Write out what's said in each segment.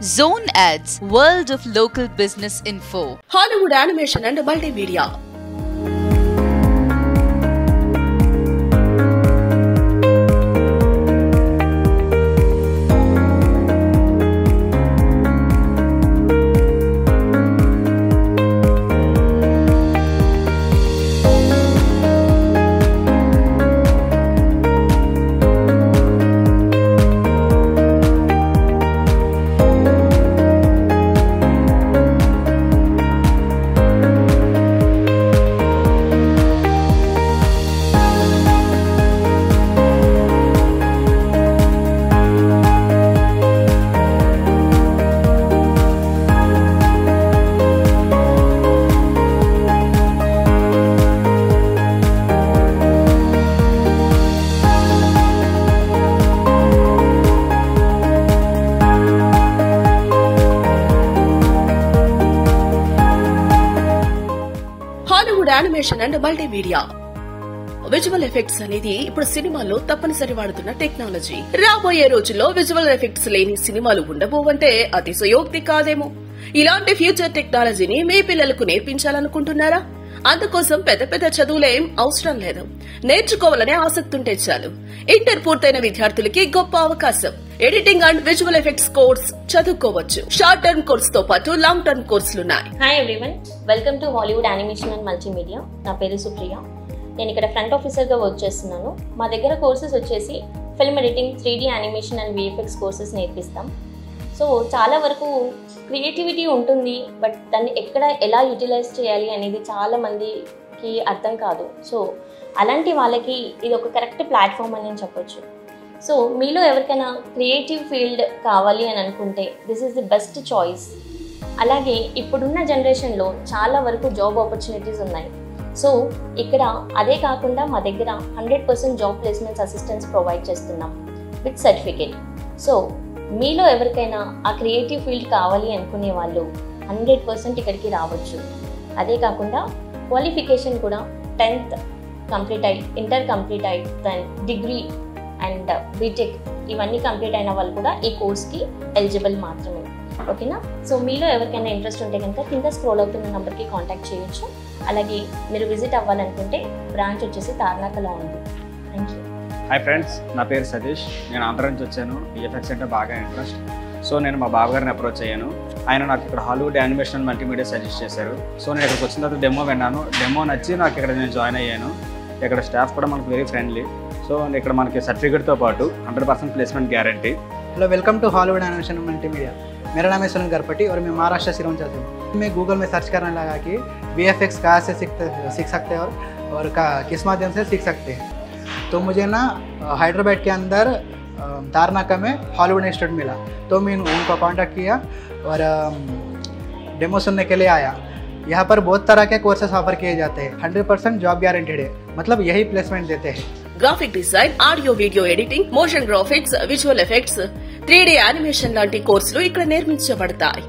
Zone Ads, World of Local Business Info. Hollywood Animation and Multimedia. Hollywood Animation and Multimedia. Visual effects అనేది ఇప్పుడు సినిమాల్లో తప్పనిసరి వాడుతున్న technology. రాబోయే రోజుల్లో విజువల్ ఎఫెక్ట్స్ లేని సినిమాలు ఉండబోవంటే అతిశయోక్తి కాదేమో. ఇలాంటి ఫ్యూచర్ టెక్నాలజీని మీ పిల్లలకు నేర్పించాలనుకుంటున్నారా? అందుకోసం పెద్ద పెద్ద చదువులేం అవసరం లేదు. నేర్చుకోవాలనే ఆసక్తి ఉంటే చాలు. ఇంటర్ పూర్తయిన విద్యార్థులకి గొప్ప అవకాశం. Editing and visual effects course చదువుకోవచ్చు. షార్ట్ టర్మ్ కోర్స్ తో పాటు లాంగ్ టర్మ్ కోర్సులున్నాయి. Hi everyone, welcome to Hollywood animation and multimedia. నా పేరు సుప్రియ. నేను ఇక్కడ ఫ్రంట్ ఆఫీసర్గా వర్క్ చేస్తున్నాను. మా దగ్గర కోర్సెస్ వచ్చేసి film editing, 3D animation and VFX courses నేర్పిస్తాం. సో చాలా వరకు క్రియేటివిటీ ఉంటుంది, బట్ దాన్ని ఎక్కడ ఎలా యూటిలైజ్ చేయాలి అనేది చాలా మందికి అర్థం కాదు. సో అలాంటి వాళ్ళకి ఇది ఒక కరెక్ట్ ప్లాట్ఫామ్ అని నేను చెప్పొచ్చు. సో మీలో ఎవరికైనా క్రియేటివ్ ఫీల్డ్ కావాలి అని అనుకుంటే this is the best choice. అలాగే ఇప్పుడున్న జనరేషన్లో చాలా వరకు జాబ్ ఆపర్చునిటీస్ ఉన్నాయి. సో ఇక్కడ అదే కాకుండా మా దగ్గర 100% జాబ్ ప్లేస్మెంట్స్ అసిస్టెన్స్ ప్రొవైడ్ చేస్తున్నాం విత్ సర్టిఫికేట్. సో మీలో ఎవరికైనా ఆ క్రియేటివ్ ఫీల్డ్ కావాలి అనుకునే వాళ్ళు 100% ఇక్కడికి రావచ్చు. అదే కాకుండా క్వాలిఫికేషన్ కూడా 10th కంప్లీట్ అయ్యి, ఇంటర్ కంప్లీట్ అయ్యి, దెన్ డిగ్రీ అండ్ బీటెక్ ఇవన్నీ కంప్లీట్ అయిన వాళ్ళు కూడా ఈ కోర్స్కి ఎలిజిబుల్ మాత్రమే. ఓకేనా? సో మీలో ఎవరికైనా ఇంట్రెస్ట్ ఉంటే కనుక కింద స్క్రోల్ అవుతున్న నెంబర్కి కాంటాక్ట్ చేయొచ్చు. అలాగే మీరు విజిట్ అవ్వాలనుకుంటే బ్రాంచ్ వచ్చేసి తార్నాకలో ఉంది. Thank you. హాయ్ ఫ్రెండ్స్, నా పేరు సతీష్. నేను ఆంధ్ర నుంచి వచ్చాను. VFX అంటే బాగా ఇంట్రెస్ట్. సో నేను మా బావగారిని అప్రోచ్ అయ్యాను. ఆయన నాకు ఇక్కడ Hollywood animation and multimedia suggest చేశారు. సో నేను ఇక్కడికి వచ్చిన తర్వాత డెమో విన్నాను. డెమో నచ్చి నాకు ఇక్కడ నేను జాయిన్ అయ్యాను. ఇక్కడ స్టాఫ్ కూడా మనకు వెరీ ఫ్రెండ్లీ. సో ఇక్కడ మనకి సర్టిఫిकेटతో పాటు 100% placement guarantee. Hello, welcome to Hollywood animation multimedia. मेरा नाम है सुनील गरपटी और मैं महाराष्ट्र से रहता हूँ. मैं गूगल में सर्च करने लगा कि VFX कहाँ से सीख सकते हैं और किस माध्यम से सीख सकते हैं. तो मुझे ना हैदराबाद के अंदर तारनाका में हॉलीवुड इंस्टीट्यूट मिला. तो मैं उनको कांटेक्ट किया और डेमो सुनने के लिए आया. यहाँ पर बहुत तरह के कोर्सेस ऑफर किए जाते हैं. 100% जॉब गारंटेड है, मतलब यही प्लेसमेंट देते हैं. Graphic design, audio video editing, motion graphics, visual effects, 3D animation లాంటి కోర్సులు ఇక్కడ నేర్పించబడతాయి.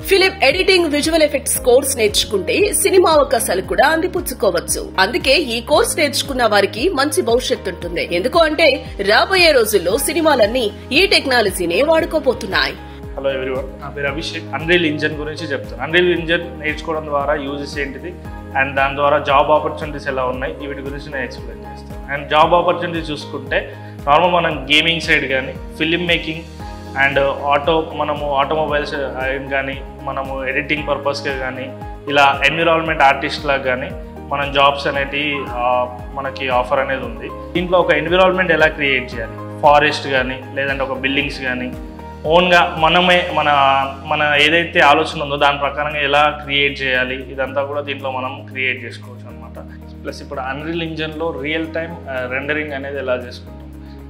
Film editing, visual effects course నేర్చుకుంటే సినిమా అవకాశాలు కూడా అందిపుచ్చుకోవచ్చు. అందుకే ఈ కోర్స్ నేర్చుకున్న వారికి మంచి భవిష్యత్తు ఉంటుంది. ఎందుకు అంటే రాబోయే రోజుల్లో సినిమాలన్నీ ఈ టెక్నాలజీనే వాడుకోబోతున్నాయి. హలో ఎవ్రీవన్, నా పేరు అభిషేక్. అన్రియల్ ఇంజన్ గురించి చెప్తాను. అన్రియల్ ఇంజన్ నేర్చుకోవడం ద్వారా యూజెస్ ఏంటిది అండ్ దాని ద్వారా జాబ్ ఆపర్చునిటీస్ ఎలా ఉన్నాయి వీటి గురించి నేను ఎక్స్ప్లెయిన్ చేస్తాను. అండ్ జాబ్ ఆపర్చునిటీస్ చూసుకుంటే నార్మల్ మనం గేమింగ్ సైడ్ కానీ, ఫిలిం మేకింగ్ అండ్ మనము ఆటోమొబైల్స్ కానీ, మనము ఎడిటింగ్ పర్పస్గా కానీ, ఇలా ఎన్విరాన్మెంట్ ఆర్టిస్ట్లకు కానీ మనం జాబ్స్ అనేది మనకి ఆఫర్ అనేది ఉంది. దీంట్లో ఒక ఎన్విరాన్మెంట్ ఎలా క్రియేట్ చేయాలి, ఫారెస్ట్ కానీ లేదంటే ఒక బిల్డింగ్స్ కానీ ఓన్గా మనమే మన ఏదైతే ఆలోచన ఉందో దాని ప్రకారంగా ఎలా క్రియేట్ చేయాలి ఇదంతా కూడా దీంట్లో మనం క్రియేట్ చేసుకోవచ్చు అనమాట. ప్లస్ ఇప్పుడు అన్రియల్ ఇంజన్లో రియల్ టైం రెండరింగ్ అనేది ఎలా చేసుకుంటాం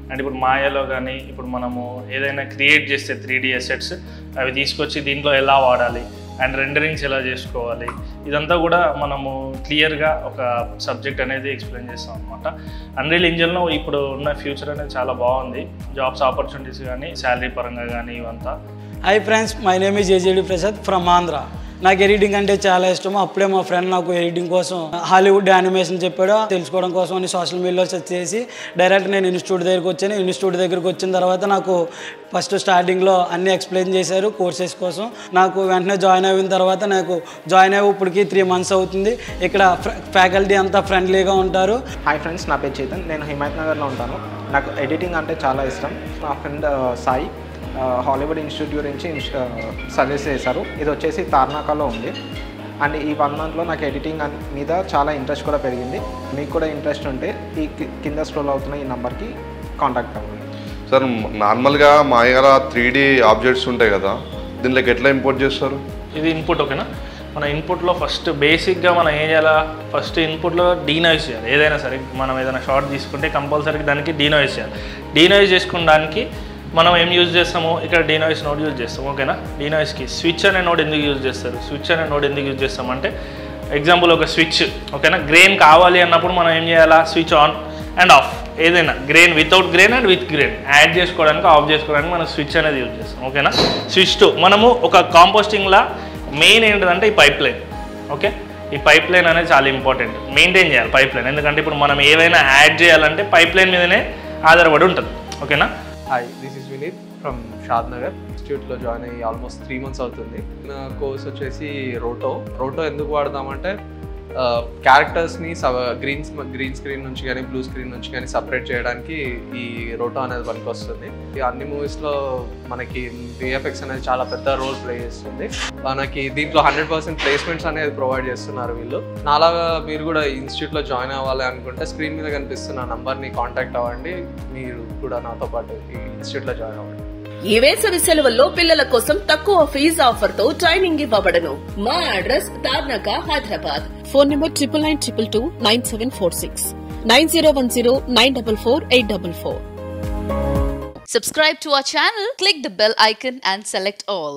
అండ్ ఇప్పుడు మాయాలో కానీ ఇప్పుడు మనము ఏదైనా క్రియేట్ చేస్తే 3D అసెట్స్ అవి తీసుకొచ్చి దీంట్లో ఎలా వాడాలి అండ్ రెండరింగ్స్ ఎలా చేసుకోవాలి ఇదంతా కూడా మనము క్లియర్గా ఒక సబ్జెక్ట్ అనేది ఎక్స్ప్లెయిన్ చేస్తాం అనమాట. అన్రియల్ ఇంజన్లో ఇప్పుడు ఉన్న ఫ్యూచర్ అనేది చాలా బాగుంది. జాబ్స్ ఆపర్చునిటీస్ కానీ, శాలరీ పరంగా కానీ ఇవంతా. Hi friends, my name is AJD Prasad from Andhra. నాకు ఎడిటింగ్ అంటే చాలా ఇష్టం. అప్పుడే మా ఫ్రెండ్ నాకు ఎడిటింగ్ కోసం హాలీవుడ్ యానిమేషన్ చెప్పాడు. తెలుసుకోవడం కోసం అని సోషల్ మీడియాలో సెర్చ్ చేసి డైరెక్ట్ నేను ఇన్స్టిట్యూట్ దగ్గరికి వచ్చాను. ఇన్స్టిట్యూట్ దగ్గరికి వచ్చిన తర్వాత నాకు ఫస్ట్ స్టార్టింగ్లో అన్నీ ఎక్స్ప్లెయిన్ చేశారు కోర్సెస్ కోసం. నాకు వెంటనే జాయిన్ అయిన తర్వాత నాకు జాయిన్ అయ్యి ఇప్పటికి 3 months అవుతుంది. ఇక్కడ ఫ్యాకల్టీ అంతా ఫ్రెండ్లీగా ఉంటారు. హాయ్ ఫ్రెండ్స్, నా పేరు చేతన్. నేను హిమాయత్ నగర్లో ఉంటాను. నాకు ఎడిటింగ్ అంటే చాలా ఇష్టం. నా ఫ్రెండ్ సాయి హాలీవుడ్ ఇన్స్టిట్యూట్ గురించి సజెస్ట్ చేశారు. ఇది వచ్చేసి తార్నాకాలో ఉంది. అండ్ ఈ 1 monthలో నాకు ఎడిటింగ్ మీద చాలా ఇంట్రెస్ట్ కూడా పెరిగింది. మీకు కూడా ఇంట్రెస్ట్ ఉంటే ఈ కింద స్క్రోల్ అవుతున్న ఈ నెంబర్కి కాంటాక్ట్ అవ్వండి. సార్, నార్మల్గా మా దగ్గర 3D ఆబ్జెక్ట్స్ ఉంటాయి కదా, దీంట్లోకి ఎట్లా ఇంపోర్ట్ చేస్తారు? ఇది ఇన్పుట్ ఓకేనా. మన ఇన్పుట్లో ఫస్ట్ బేసిక్గా మనం ఏం చేయాలా, ఫస్ట్ ఇన్పుట్లో డీనాయిస్ చేయాలి. ఏదైనా సరే మనం ఏదైనా షార్ట్ తీసుకుంటే కంపల్సరీ దానికి డీనాయిస్ చేయాలి. డీనాయిస్ చేసుకోవడానికి మనం ఏం యూజ్ చేస్తాము, ఇక్కడ డీనాయిస్ నోడ్ యూజ్ చేస్తాం ఓకేనా. డీనాయిస్కి స్విచ్ అనే నోడ్ ఎందుకు యూజ్ చేస్తారు, స్విచ్ అనే నోడ్ ఎందుకు యూజ్ చేస్తామంటే ఎగ్జాంపుల్ ఒక స్విచ్ ఓకేనా, గ్రెయిన్ కావాలి అన్నప్పుడు మనం ఏం చేయాలా, స్విచ్ ఆన్ అండ్ ఆఫ్. ఏదైనా grain without grain and with grain add చేసుకోవడానికి ఆఫ్ చేసుకోవడానికి మనం స్విచ్ అనేది యూజ్ చేస్తాం ఓకేనా. స్విచ్ టు మనము ఒక కాంపోస్టింగ్లా మెయిన్ ఏంటంటే ఈ పైప్ లైన్ ఓకే. ఈ పైప్ లైన్ అనేది చాలా ఇంపార్టెంట్, మెయింటైన్ చేయాలి పైప్ లైన్. ఎందుకంటే ఇప్పుడు మనం ఏవైనా యాడ్ చేయాలంటే పైప్ లైన్ మీదనే ఆధారపడి ఉంటుంది ఓకేనా. Hi, this is Vineeth from Shad Nagar. ఇన్స్టిట్యూట్లో జాయిన్ అయ్యి ఆల్మోస్ట్ 3 months అవుతుంది. నా కోర్స్ వచ్చేసి రోటో ఎందుకు వాడదామంటే క్యారెక్టర్స్ని గ్రీన్ స్క్రీన్ నుంచి కానీ బ్లూ స్క్రీన్ నుంచి కానీ సపరేట్ చేయడానికి ఈ రోటో అనేది పనికి వస్తుంది. అన్ని మూవీస్లో మనకి విఎఫ్ఎక్స్ అనేది చాలా పెద్ద రోల్ ప్లే చేస్తుంది. మనకి దీంట్లో 100% ప్లేస్మెంట్స్ అనేది ప్రొవైడ్ చేస్తున్నారు వీళ్ళు. నాలాగా మీరు కూడా ఈ ఇన్స్టిట్యూట్లో జాయిన్ అవ్వాలి అనుకుంటే స్క్రీన్ మీద కనిపిస్తున్న నంబర్ని కాంటాక్ట్ అవ్వండి. మీరు కూడా నాతో పాటు ఈ ఇన్స్టిట్యూట్లో జాయిన్ అవ్వండి. ఈ వేసవి సెలవుల్లో పిల్లల కోసం తక్కువ ఫీజు ఆఫర్ తో ట్రైనింగ్ ఇవ్వబడను. మా address Tarnaka, Hyderabad. Phone number 99229746 9010944844. Subscribe to our channel, click the bell icon and select all.